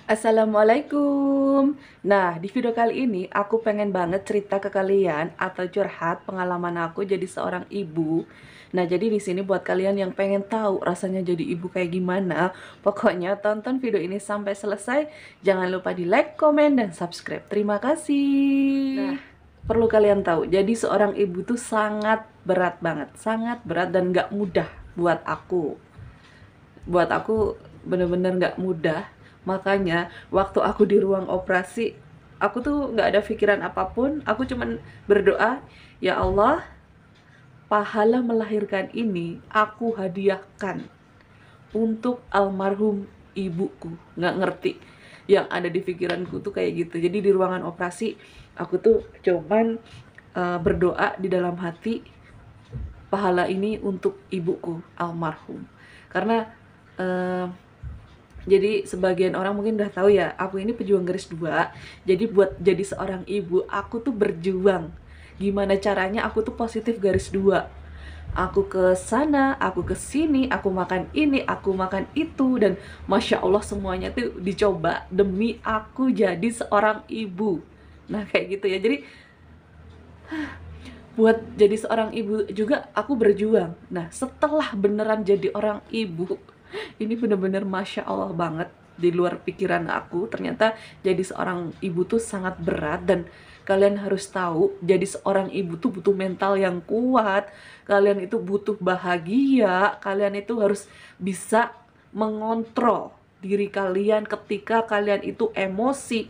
Assalamualaikum. Nah, di video kali ini aku pengen banget cerita ke kalian atau curhat pengalaman aku jadi seorang ibu. Nah, jadi di sini buat kalian yang pengen tahu rasanya jadi ibu kayak gimana, pokoknya tonton video ini sampai selesai. Jangan lupa di like, komen, dan subscribe. Terima kasih. Nah, perlu kalian tahu, jadi seorang ibu tuh sangat berat banget, sangat berat dan gak mudah buat aku. Buat aku bener-bener gak mudah. Makanya waktu aku di ruang operasi, aku tuh gak ada pikiran apapun. Aku cuman berdoa, ya Allah, pahala melahirkan ini aku hadiahkan untuk almarhum ibuku. Gak ngerti, yang ada di pikiranku tuh kayak gitu. Jadi di ruangan operasi aku tuh cuman berdoa di dalam hati, pahala ini untuk ibuku almarhum. Karena jadi sebagian orang mungkin udah tahu ya, aku ini pejuang garis 2. Jadi buat jadi seorang ibu, aku tuh berjuang. Gimana caranya aku tuh positif garis 2. Aku ke sana, aku ke sini, aku makan ini, aku makan itu, dan Masya Allah semuanya tuh dicoba demi aku jadi seorang ibu. Nah kayak gitu ya, jadi buat jadi seorang ibu juga aku berjuang. Nah setelah beneran jadi orang ibu, ini bener-bener Masya Allah banget, di luar pikiran aku. Ternyata jadi seorang ibu tuh sangat berat, dan kalian harus tahu, jadi seorang ibu tuh butuh mental yang kuat. Kalian itu butuh bahagia, kalian itu harus bisa mengontrol diri kalian ketika kalian itu emosi,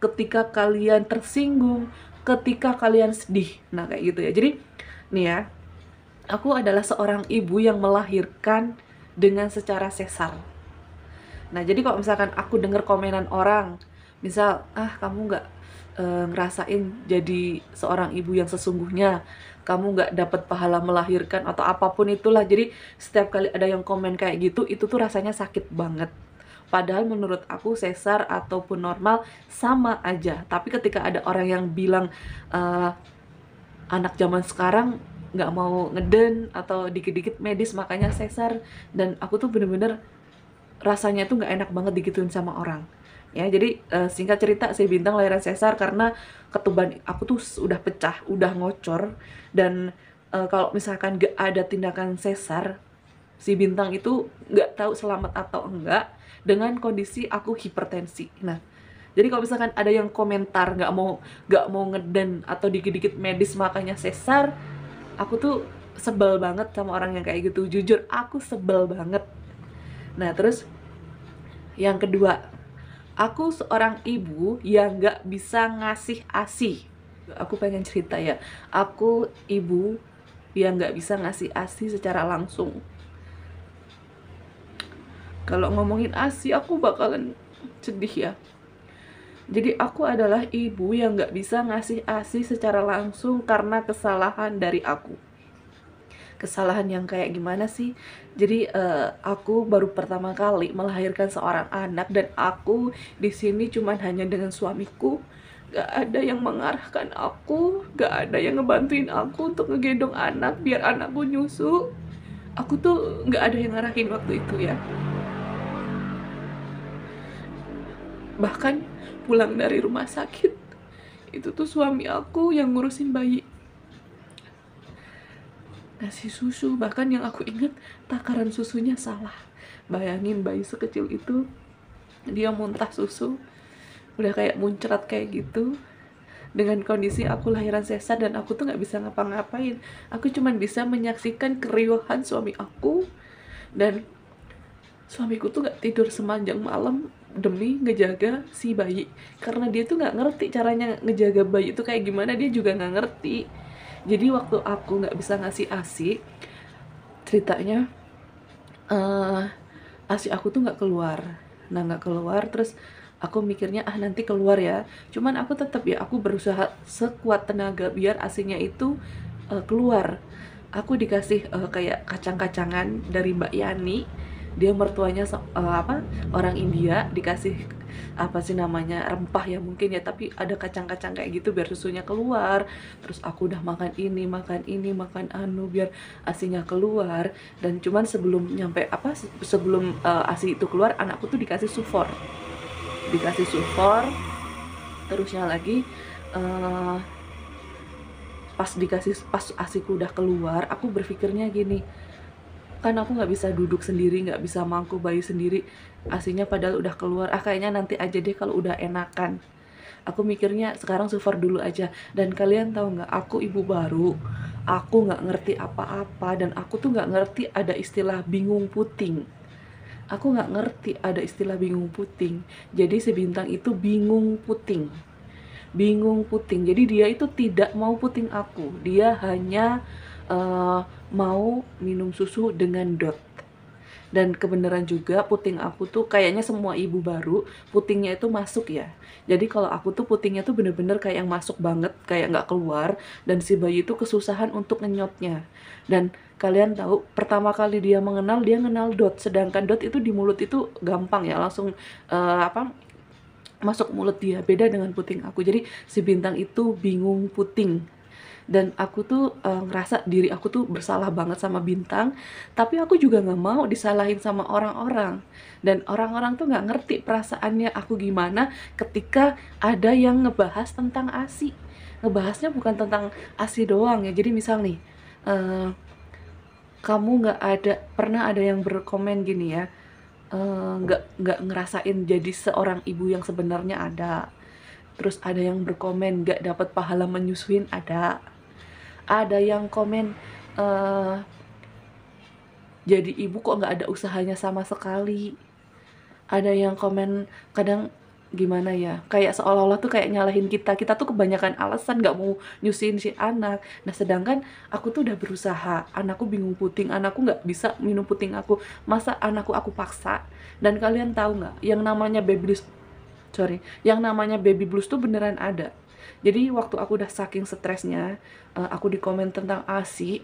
ketika kalian tersinggung, ketika kalian sedih. Nah kayak gitu ya. Jadi nih ya, aku adalah seorang ibu yang melahirkan dengan secara sesar. Nah jadi kalau misalkan aku dengar komenan orang, misal, kamu nggak ngerasain jadi seorang ibu yang sesungguhnya, kamu nggak dapat pahala melahirkan atau apapun itulah. Jadi setiap kali ada yang komen kayak gitu, itu tuh rasanya sakit banget. Padahal menurut aku sesar ataupun normal sama aja. Tapi ketika ada orang yang bilang anak zaman sekarang nggak mau ngeden atau dikit-dikit medis makanya sesar, dan aku tuh bener-bener rasanya tuh nggak enak banget digituin sama orang ya. Jadi singkat cerita, si Bintang lahiran sesar karena ketuban aku tuh udah pecah, udah ngocor, dan kalau misalkan gak ada tindakan sesar, si Bintang itu nggak tahu selamat atau enggak, dengan kondisi aku hipertensi. Nah jadi kalau misalkan ada yang komentar nggak mau ngeden atau dikit-dikit medis makanya sesar, aku tuh sebel banget sama orang yang kayak gitu. Jujur aku sebel banget. Nah terus yang kedua, aku seorang ibu yang nggak bisa ngasih ASI. Aku pengen cerita ya, aku ibu yang nggak bisa ngasih ASI secara langsung. Kalau ngomongin ASI aku bakalan sedih ya. Jadi aku adalah ibu yang nggak bisa ngasih ASI secara langsung karena kesalahan dari aku. Kesalahan yang kayak gimana sih? Jadi aku baru pertama kali melahirkan seorang anak, dan aku di sini cuman hanya dengan suamiku. Gak ada yang mengarahkan aku, gak ada yang ngebantuin aku untuk ngegendong anak biar anakku nyusu. Aku tuh gak ada yang ngarahin waktu itu ya. Bahkan pulang dari rumah sakit, itu tuh suami aku yang ngurusin bayi, ngasih susu. Bahkan yang aku ingat, takaran susunya salah. Bayangin bayi sekecil itu, dia muntah susu, udah kayak muncrat kayak gitu. Dengan kondisi aku lahiran sesar dan aku tuh gak bisa ngapa-ngapain. Aku cuman bisa menyaksikan keriuhan suami aku, dan suamiku tuh gak tidur sepanjang malam demi ngejaga si bayi. Karena dia tuh gak ngerti caranya ngejaga bayi itu kayak gimana, dia juga gak ngerti. Jadi waktu aku gak bisa ngasih ASI, ceritanya ASI aku tuh gak keluar. Nah gak keluar, terus aku mikirnya nanti keluar ya. Cuman aku tetap ya, aku berusaha sekuat tenaga biar ASI-nya itu keluar. Aku dikasih kayak kacang-kacangan dari Mbak Yani. Dia mertuanya orang India, dikasih apa sih namanya, rempah ya mungkin ya, tapi ada kacang-kacang kayak gitu biar susunya keluar. Terus aku udah makan ini, makan anu biar asinya keluar. Dan cuman sebelum nyampe sebelum asi itu keluar, anakku tuh dikasih sufor. dikasih support. Terusnya lagi eh, pas asiku udah keluar, aku berpikirnya gini, kan aku nggak bisa duduk sendiri, nggak bisa mangku bayi sendiri, asinya padahal udah keluar, kayaknya nanti aja deh kalau udah enakan. Aku mikirnya sekarang suffer dulu aja. Dan kalian tahu nggak, aku ibu baru, aku nggak ngerti apa-apa, dan aku tuh nggak ngerti ada istilah bingung puting. Aku nggak ngerti ada istilah bingung puting. Jadi si Bintang itu bingung puting, bingung puting. Jadi dia itu tidak mau puting aku, dia hanya mau minum susu dengan dot. Dan kebenaran juga puting aku tuh kayaknya semua ibu baru putingnya itu masuk ya. Jadi kalau aku tuh putingnya tuh bener-bener kayak yang masuk banget, kayak nggak keluar, dan si bayi itu kesusahan untuk ngenyotnya. Dan kalian tahu pertama kali dia mengenal, dia kenal dot, sedangkan dot itu di mulut itu gampang ya, langsung apa, masuk mulut dia. Beda dengan puting aku. Jadi si Bintang itu bingung puting. Dan aku tuh ngerasa diri aku tuh bersalah banget sama Bintang, tapi aku juga nggak mau disalahin sama orang-orang. Dan orang-orang tuh nggak ngerti perasaannya aku gimana ketika ada yang ngebahas tentang ASI. Ngebahasnya bukan tentang ASI doang ya. Jadi misal nih, eh, kamu pernah ada yang berkomen gini ya, nggak ngerasain jadi seorang ibu yang sebenarnya ada. Terus ada yang berkomen nggak dapat pahala menyusuin, ada yang komen eh jadi ibu kok nggak ada usahanya sama sekali. Ada yang komen kadang gimana ya, kayak seolah-olah tuh kayak nyalahin kita tuh kebanyakan alasan nggak mau nyusin si anak. Nah sedangkan aku tuh udah berusaha, anakku bingung puting, anakku nggak bisa minum puting aku, masa anakku aku paksa. Dan kalian tahu nggak, yang namanya baby blues tuh beneran ada. Jadi waktu aku udah saking stresnya, aku di komen tentang ASI,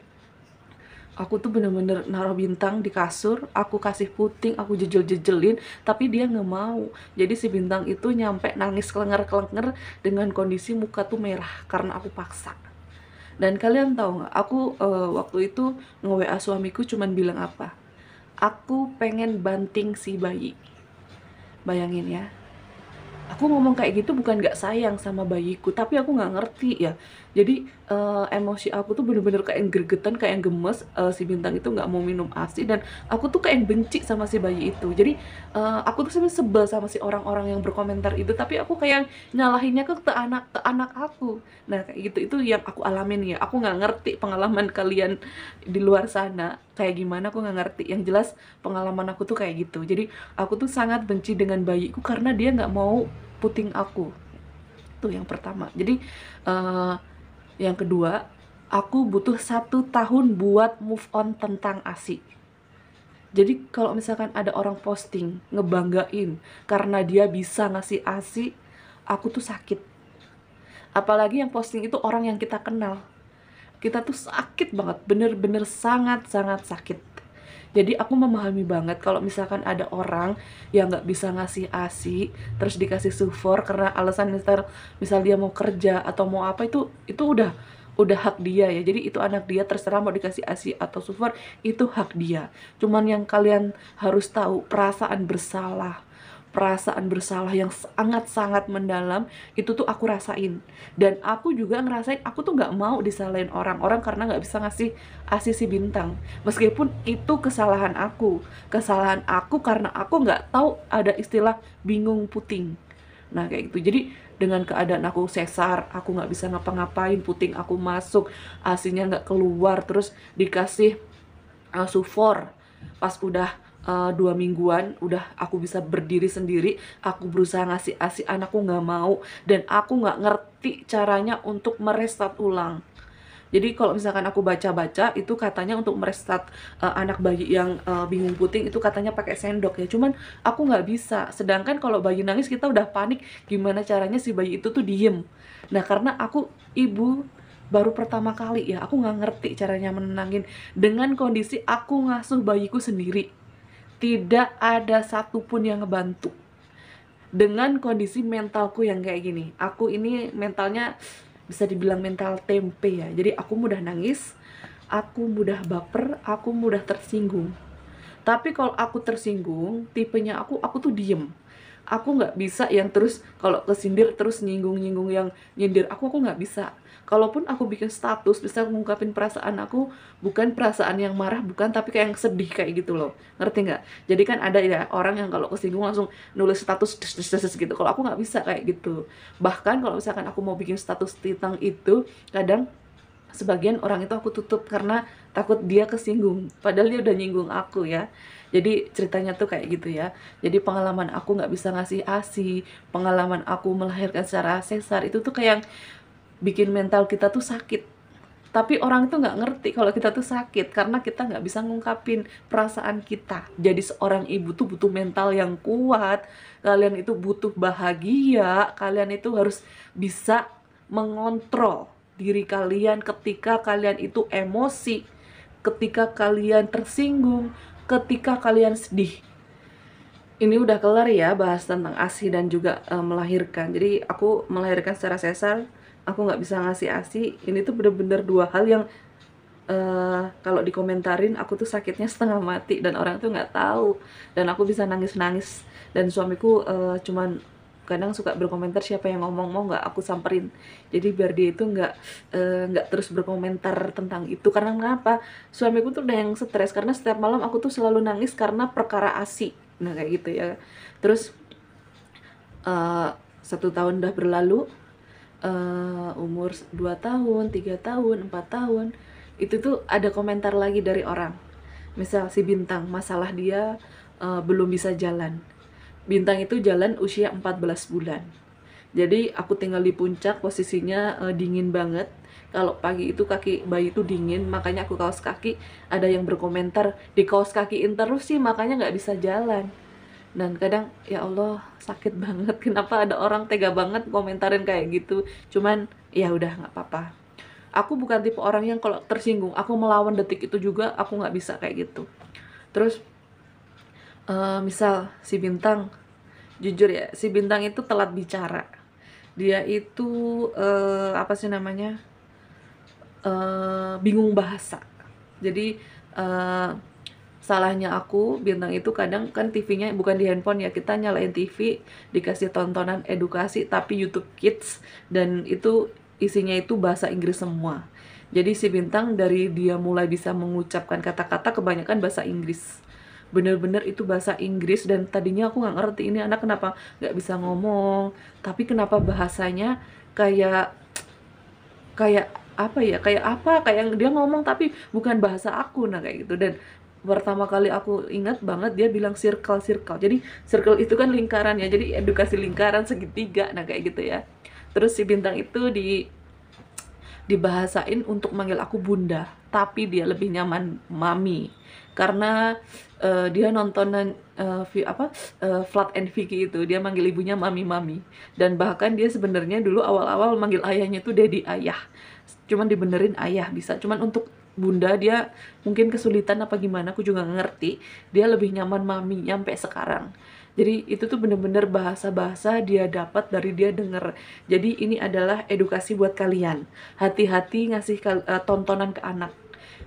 aku tuh bener-bener naruh Bintang di kasur, aku kasih puting, aku jejel-jejelin, tapi dia nggak mau. Jadi si Bintang itu nyampe nangis kelenger-kelenger dengan kondisi muka tuh merah karena aku paksa. Dan kalian tahu nggak, aku waktu itu nge-WA suamiku cuman bilang apa? Aku pengen banting si bayi. Bayangin ya, aku ngomong kayak gitu bukan nggak sayang sama bayiku, tapi aku nggak ngerti ya. Jadi emosi aku tuh bener-bener kayak yang gregetan, kayak yang gemes. Si Bintang itu nggak mau minum ASI, dan aku tuh kayak yang benci sama si bayi itu. Jadi aku tuh sebenarnya sebel sama si orang-orang yang berkomentar itu, tapi aku kayak nyalahinnya ke anak aku. Nah kayak gitu, itu yang aku alamin ya. Aku nggak ngerti pengalaman kalian di luar sana kayak gimana, aku nggak ngerti. Yang jelas pengalaman aku tuh kayak gitu. Jadi aku tuh sangat benci dengan bayiku karena dia nggak mau puting aku. Itu yang pertama. Jadi yang kedua, aku butuh 1 tahun buat move on tentang ASI. Jadi kalau misalkan ada orang posting ngebanggain karena dia bisa ngasih ASI, aku tuh sakit. Apalagi yang posting itu orang yang kita kenal, kita tuh sakit banget, bener-bener sangat-sangat sakit. Jadi aku memahami banget kalau misalkan ada orang yang nggak bisa ngasih ASI, terus dikasih sufor karena alasan misal dia mau kerja atau mau apa, itu udah hak dia ya. Jadi itu anak dia, terserah mau dikasih ASI atau sufor, itu hak dia. Cuman yang kalian harus tahu, perasaan bersalah yang sangat-sangat mendalam itu tuh aku rasain. Dan aku juga ngerasain aku tuh nggak mau disalahin orang-orang karena nggak bisa ngasih ASI si Bintang, meskipun itu kesalahan aku karena aku nggak tahu ada istilah bingung puting. Nah kayak gitu. Jadi dengan keadaan aku sesar, aku nggak bisa ngapa-ngapain, puting aku masuk, ASInya nggak keluar, terus dikasih sufor. Pas udah 2 mingguan, udah aku bisa berdiri sendiri, aku berusaha ngasih ASI, anakku nggak mau, dan aku nggak ngerti caranya untuk merestart ulang. Jadi kalau misalkan aku baca-baca, itu katanya untuk merestart anak bayi yang bingung puting itu katanya pakai sendok ya. Cuman aku nggak bisa. Sedangkan kalau bayi nangis kita udah panik, gimana caranya si bayi itu tuh diem. Nah karena aku ibu baru pertama kali ya, aku nggak ngerti caranya menenangin. Dengan kondisi aku ngasuh bayiku sendiri, tidak ada satupun yang ngebantu. Dengan kondisi mentalku yang kayak gini, aku ini mentalnya bisa dibilang mental tempe ya. Jadi aku mudah nangis, aku mudah baper, aku mudah tersinggung. Tapi kalau aku tersinggung, tipenya aku tuh diem. Aku nggak bisa yang terus kalau kesindir terus nyinggung-nyinggung yang nyindir aku nggak bisa. Kalaupun aku bikin status bisa ngungkapin perasaan aku, bukan perasaan yang marah, bukan, tapi kayak yang sedih kayak gitu loh, ngerti nggak? Jadi kan ada ya orang yang kalau kesinggung langsung nulis status des, des, des, des, gitu. Kalau aku nggak bisa kayak gitu. Bahkan kalau misalkan aku mau bikin status tentang itu, kadang sebagian orang itu aku tutup karena takut dia kesinggung, padahal dia udah nyinggung aku ya. Jadi ceritanya tuh kayak gitu ya. Jadi pengalaman aku nggak bisa ngasih ASI, pengalaman aku melahirkan secara sesar itu tuh kayak bikin mental kita tuh sakit. Tapi orang itu nggak ngerti kalau kita tuh sakit karena kita nggak bisa ngungkapin perasaan kita. Jadi seorang ibu tuh butuh mental yang kuat. Kalian itu butuh bahagia. Kalian itu harus bisa mengontrol diri kalian ketika kalian itu emosi, ketika kalian tersinggung, ketika kalian sedih. Ini udah kelar ya bahas tentang ASI dan juga melahirkan. Jadi aku melahirkan secara sesar, aku nggak bisa ngasih ASI. Ini tuh bener-bener dua hal yang kalau dikomentarin aku tuh sakitnya setengah mati dan orang tuh nggak tahu, dan aku bisa nangis-nangis, dan suamiku cuman kadang suka berkomentar siapa yang ngomong, mau nggak aku samperin, jadi biar dia itu nggak terus berkomentar tentang itu. Karena kenapa, suamiku tuh udah yang stres karena setiap malam aku tuh selalu nangis karena perkara ASI. Nah kayak gitu ya. Terus 1 tahun udah berlalu, umur 2 tahun, 3 tahun, 4 tahun, itu tuh ada komentar lagi dari orang. Misal si Bintang, masalah dia belum bisa jalan. Bintang itu jalan usia 14 bulan. Jadi aku tinggal di puncak, posisinya dingin banget. Kalau pagi itu kaki bayi itu dingin, makanya aku kaos kaki. Ada yang berkomentar, di kaos kakiin terus sih makanya nggak bisa jalan. Dan kadang ya Allah sakit banget, kenapa ada orang tega banget komentarin kayak gitu. Cuman ya udah nggak apa-apa. Aku bukan tipe orang yang kalau tersinggung aku melawan detik itu juga, aku nggak bisa kayak gitu. Terus misal si Bintang, jujur ya, si Bintang itu telat bicara. Dia itu apa sih namanya, bingung bahasa. Jadi salahnya aku, Bintang itu kadang kan TV-nya bukan di handphone ya, kita nyalain TV, dikasih tontonan edukasi tapi YouTube Kids, dan itu isinya itu bahasa Inggris semua. Jadi si Bintang dari dia mulai bisa mengucapkan kata-kata kebanyakan bahasa Inggris, bener-bener itu bahasa Inggris, dan tadinya aku nggak ngerti ini anak kenapa nggak bisa ngomong, tapi kenapa bahasanya kayak kayak apa ya, kayak yang dia ngomong tapi bukan bahasa aku. Nah kayak gitu. Dan pertama kali aku ingat banget dia bilang circle circle, jadi circle itu kan lingkaran ya, jadi edukasi lingkaran segitiga. Nah kayak gitu ya. Terus si Bintang itu dibahasain untuk manggil aku bunda, tapi dia lebih nyaman mami karena dia nontonan Flat and Vicky itu, dia manggil ibunya mami-mami, dan bahkan dia sebenarnya dulu awal-awal manggil ayahnya tuh daddy, ayah, cuman dibenerin ayah bisa, cuman untuk bunda dia mungkin kesulitan apa gimana, aku juga nggak ngerti, dia lebih nyaman mami nyampe sekarang. Jadi itu tuh bener-bener bahasa-bahasa dia dapat dari dia denger. Jadi ini adalah edukasi buat kalian. Hati-hati ngasih tontonan ke anak.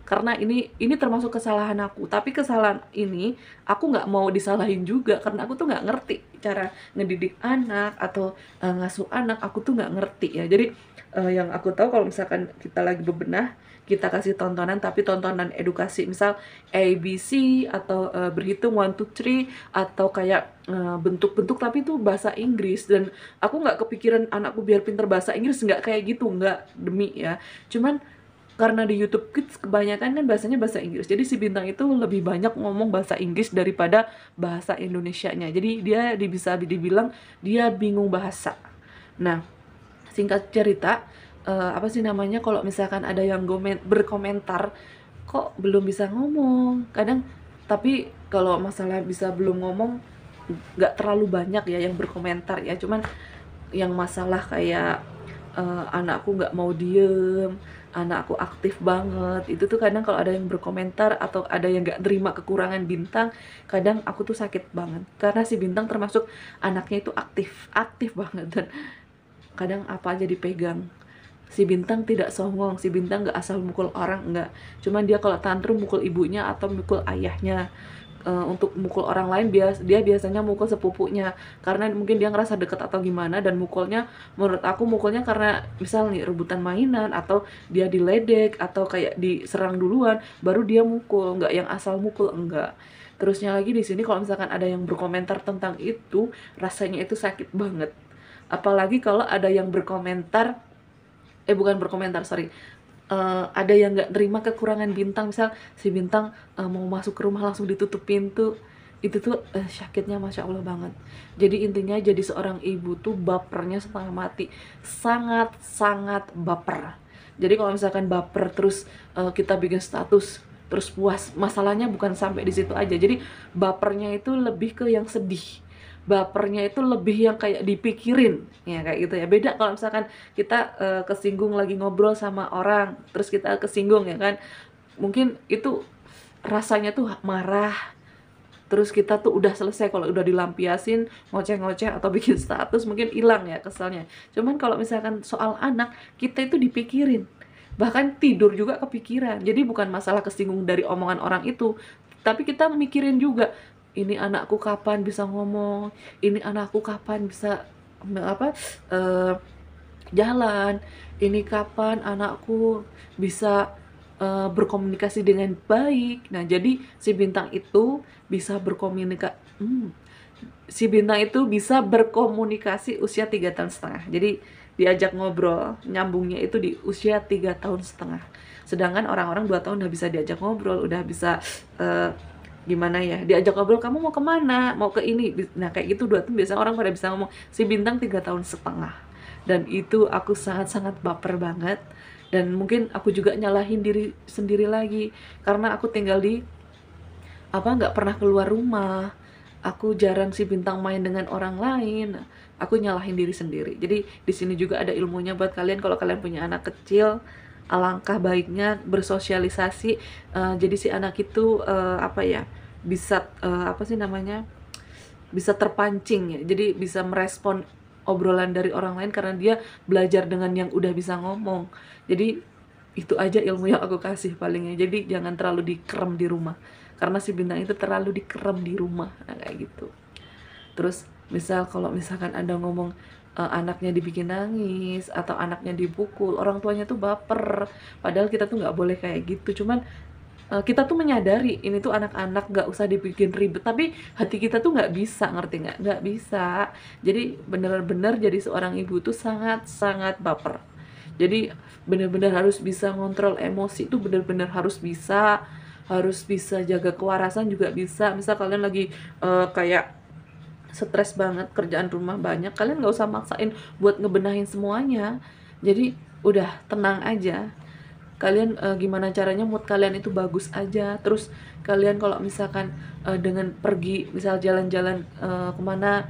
Karena ini termasuk kesalahan aku. Tapi kesalahan ini aku nggak mau disalahin juga karena aku tuh nggak ngerti cara ngedidik anak atau ngasuh anak. Aku tuh nggak ngerti ya. Jadi yang aku tahu kalau misalkan kita lagi bebenah, kita kasih tontonan tapi tontonan edukasi, misal ABC atau berhitung 1 2 3 atau kayak bentuk-bentuk tapi itu bahasa Inggris. Dan aku nggak kepikiran anakku biar pinter bahasa Inggris, nggak kayak gitu, nggak, demi ya. Cuman karena di YouTube Kids kebanyakan kan bahasanya bahasa Inggris, jadi si Bintang itu lebih banyak ngomong bahasa Inggris daripada bahasa Indonesianya. Jadi dia bisa dibilang dia bingung bahasa. Nah, singkat cerita, apa sih namanya, kalau misalkan ada yang berkomentar kok belum bisa ngomong kadang, tapi kalau masalah bisa belum ngomong nggak terlalu banyak ya yang berkomentar ya, cuman yang masalah kayak anakku nggak mau diem, anakku aktif banget, itu tuh kadang kalau ada yang berkomentar atau ada yang nggak terima kekurangan Bintang, kadang aku tuh sakit banget karena si Bintang termasuk anaknya itu aktif banget, dan kadang apa aja dipegang. Si Bintang tidak songong, si Bintang nggak asal mukul orang, nggak. Cuman dia kalau tantrum mukul ibunya atau mukul ayahnya. untuk mukul orang lain, dia biasanya mukul sepupunya karena mungkin dia ngerasa deket atau gimana, dan mukulnya menurut aku mukulnya karena misal nih rebutan mainan atau dia diledek atau kayak diserang duluan baru dia mukul, nggak yang asal mukul, enggak. Terusnya lagi di sini kalau misalkan ada yang berkomentar tentang itu, rasanya itu sakit banget. Apalagi kalau ada yang berkomentar, bukan berkomentar, sorry, ada yang nggak terima kekurangan Bintang, misal si Bintang mau masuk ke rumah langsung ditutup pintu, itu tuh sakitnya Masya Allah banget. Jadi intinya jadi seorang ibu tuh bapernya setengah mati, sangat sangat baper. Jadi kalau misalkan baper terus kita bikin status terus puas, masalahnya bukan sampai di situ aja. Jadi bapernya itu lebih ke yang sedih, bapernya itu lebih yang kayak dipikirin ya, kayak gitu ya. Beda kalau misalkan kita kesinggung lagi ngobrol sama orang terus kita kesinggung ya kan, mungkin itu rasanya tuh marah, terus kita tuh udah selesai. Kalau udah dilampiasin ngoceh-ngoceh atau bikin status mungkin hilang ya keselnya. Cuman kalau misalkan soal anak, kita itu dipikirin, bahkan tidur juga kepikiran. Jadi bukan masalah kesinggung dari omongan orang itu, tapi kita mikirin juga, ini anakku kapan bisa ngomong, ini anakku kapan bisa apa jalan, ini kapan anakku bisa berkomunikasi dengan baik. Nah, jadi si Bintang itu bisa berkomunikasi usia 3 tahun setengah. Jadi diajak ngobrol, nyambungnya itu di usia 3 tahun setengah. Sedangkan orang-orang 2 tahun udah bisa diajak ngobrol, udah bisa gimana ya, diajak ngobrol, kamu mau kemana, mau ke ini. Nah kayak gitu 2 tahun biasanya orang pada bisa ngomong. Si Bintang 3 tahun setengah, dan itu aku sangat-sangat baper banget. Dan mungkin aku juga nyalahin diri sendiri lagi karena aku tinggal di nggak pernah keluar rumah, aku jarang si Bintang main dengan orang lain, aku nyalahin diri sendiri. Jadi di sini juga ada ilmunya buat kalian. Kalau kalian punya anak kecil, alangkah baiknya bersosialisasi. Jadi si anak itu bisa bisa terpancing ya, jadi bisa merespon obrolan dari orang lain karena dia belajar dengan yang udah bisa ngomong. Jadi itu aja ilmu yang aku kasih palingnya. Jadi jangan terlalu dikerem di rumah, karena si Bintang itu terlalu dikerem di rumah. Nah, kayak gitu. Terus misal kalau misalkan ada ngomong anaknya dibikin nangis atau anaknya dipukul, orang tuanya tuh baper, padahal kita tuh nggak boleh kayak gitu. Cuman kita tuh menyadari ini tuh anak-anak, nggak usah dibikin ribet, tapi hati kita tuh nggak bisa, ngerti nggak bisa. Jadi bener-bener jadi seorang ibu tuh sangat-sangat baper. Jadi bener-bener harus bisa ngontrol emosi, itu bener-bener harus bisa jaga kewarasan juga bisa. Misal kalian lagi kayak stres banget, kerjaan rumah banyak, kalian nggak usah maksain buat ngebenahin semuanya. Jadi udah tenang aja, kalian gimana caranya mood kalian itu bagus aja. Terus kalian kalau misalkan dengan pergi misal jalan-jalan kemana,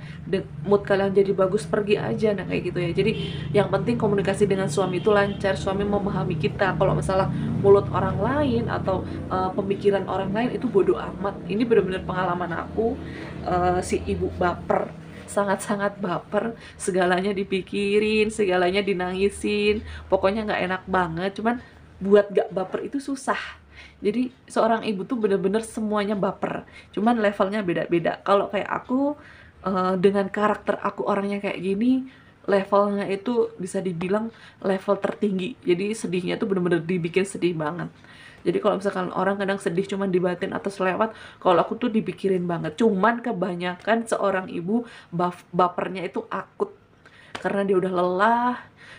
mood kalian jadi bagus, pergi aja. Nah kayak gitu ya. Jadi yang penting komunikasi dengan suami itu lancar, suami memahami kita. Kalau masalah mulut orang lain atau pemikiran orang lain itu bodoh amat. Ini benar-benar pengalaman aku, si ibu baper, sangat-sangat baper, segalanya dipikirin, segalanya dinangisin, pokoknya nggak enak banget. Cuman buat gak baper itu susah. Jadi seorang ibu tuh bener-bener semuanya baper, cuman levelnya beda-beda. Kalau kayak aku dengan karakter aku orangnya kayak gini, levelnya itu bisa dibilang level tertinggi. Jadi sedihnya tuh bener-bener dibikin sedih banget. Jadi kalau misalkan orang kadang sedih cuman dibatin atau selewat, kalau aku tuh dipikirin banget. Cuman kebanyakan seorang ibu bapernya itu akut, karena dia udah lelah.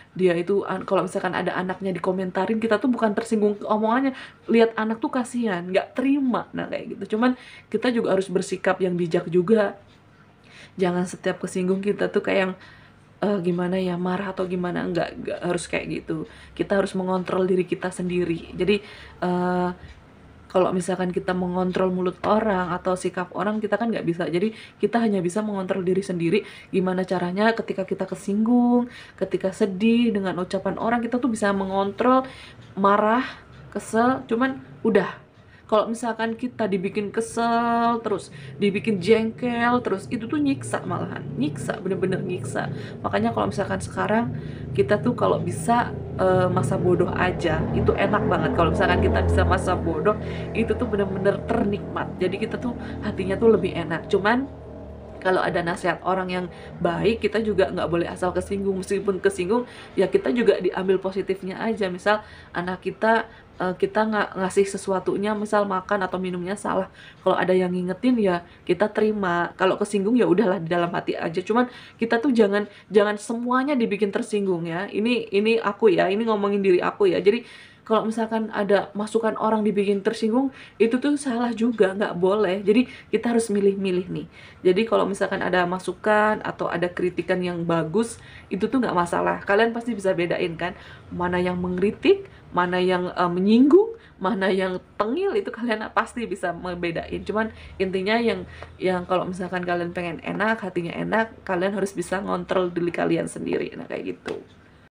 Dia itu kalau misalkan ada anaknya dikomentarin, kita tuh bukan tersinggung ke omongannya, lihat anak tuh kasihan, nggak terima. Nah kayak gitu. Cuman kita juga harus bersikap yang bijak juga, jangan setiap kesinggung kita tuh kayak yang gimana ya, marah atau gimana. Nggak harus kayak gitu. Kita harus mengontrol diri kita sendiri. Jadi kalau misalkan kita mengontrol mulut orang atau sikap orang, kita kan nggak bisa. Jadi kita hanya bisa mengontrol diri sendiri. Gimana caranya ketika kita kesinggung, ketika sedih dengan ucapan orang, kita tuh bisa mengontrol marah, kesel, cuman udah Kalau misalkan kita dibikin kesel terus, dibikin jengkel terus, itu tuh nyiksa, malahan nyiksa, bener-bener nyiksa. Makanya kalau misalkan sekarang kita tuh kalau bisa masa bodoh aja, itu enak banget. Kalau misalkan kita bisa masa bodoh, itu tuh bener-bener ternikmat. Jadi kita tuh hatinya tuh lebih enak. Cuman kalau ada nasihat orang yang baik, kita juga nggak boleh asal kesinggung. Meskipun kesinggung, ya kita juga diambil positifnya aja. Misal anak kita, kita nggak ngasih sesuatunya, misal makan atau minumnya salah, kalau ada yang ngingetin ya kita terima. Kalau kesinggung ya udahlah, di dalam hati aja. Cuman kita tuh jangan jangan semuanya dibikin tersinggung ya. Ini aku ya, ini ngomongin diri aku ya. Jadi kalau misalkan ada masukan orang dibikin tersinggung, itu tuh salah juga, nggak boleh. Jadi kita harus milih-milih nih. Jadi kalau misalkan ada masukan atau ada kritikan yang bagus, itu tuh nggak masalah. Kalian pasti bisa bedain kan, mana yang mengkritik, mana yang menyinggung, mana yang tengil, itu kalian pasti bisa membedain. Cuman intinya yang kalau misalkan kalian pengen enak, hatinya enak, kalian harus bisa ngontrol diri kalian sendiri. Nah, kayak gitu.